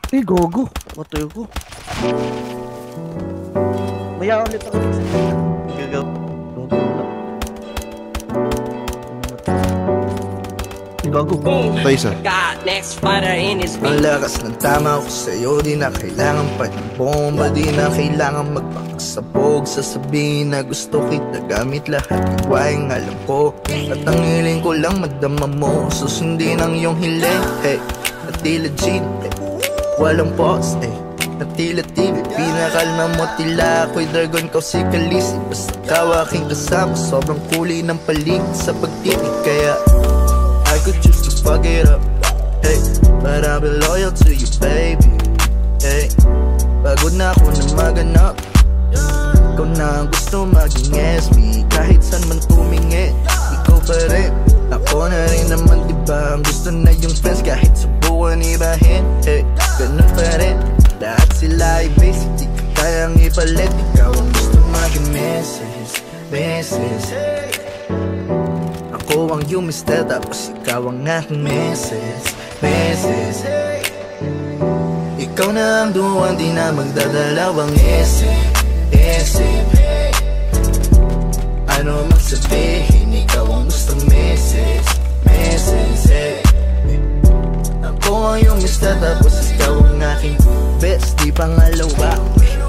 Eh, gogo. Patay ko. Maya ulit ako sa gagaw. Gogo na. Eh, gogo. Ito isa. Ang lakas ng tama ko sa'yo, di na kailangan pa ng bomba, di na kailangan magpakasabog. Sasabihin na gusto kita gamit lahat iwaing alam ko. At ang hiling ko lang madama mo, susundin ang iyong hiling. Hey, at tila G, hey, walang pause, hey, at tila TV. Pinakalma mo tila ako'y dragon, kau si Khaleesi. Basta ikaw aking kasama, sobrang kulay ng paligid sa pagtitig. Kaya I could choose to fuck it up, hey, but I'll be loyal to you, baby. Hey, pagod na ako na maganap, ikaw na ang gusto maging SB. Kahit saan man tumingin, ikaw pa rin. Ako na rin naman, diba? Ang gusto na yung friends kahit subukan ibahin. Hey, ganun pa rin. Lahat sila ay basic, di ka kayang ipalit. Ikaw ang gusto maging Mrs. Ako ang you mister, tapos ikaw ang aking Mrs. Ikaw na ang duwan, di na magdadalawang isip. Ano man sabihin, ikaw ang gustong Mrs. Ako ang yung mister, tapos ikaw ang aking best. Di pangalawa,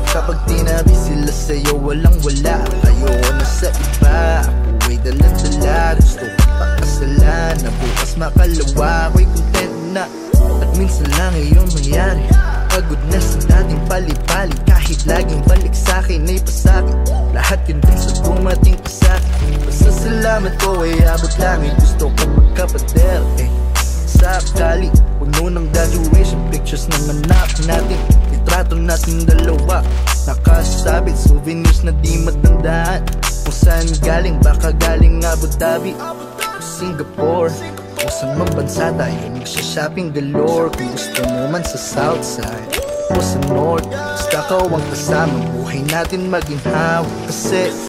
kapag tinabi sila sa'yo, walang wala. Ayoko na sa iba, ako'y dala-dala. Gusto ko pakasalan, na bukas makalawa. Ako'y content na, at minsan lang iyong mayari. Pagod na sa dating pali-pali, kahit laging balik sa'kin ay pasakit. Lahat yun din sa dumating pa sa'kin. Basta salamat ko ay abot langit. Gusto ko magkapader, eh, sa akali. Puno ng graduation pictures na manap natin. Litrato natin dalawa, nakasabit, souvenirs na di matandaan. Kung saan galing, baka galing Abu Dhabi o Singapore. Kung saan mang bansa tayo nagsha-shopping galore. Kung gusto mo man sa Southside o sa North, basta ka ang kasama, buhay natin maging hawak. Kasi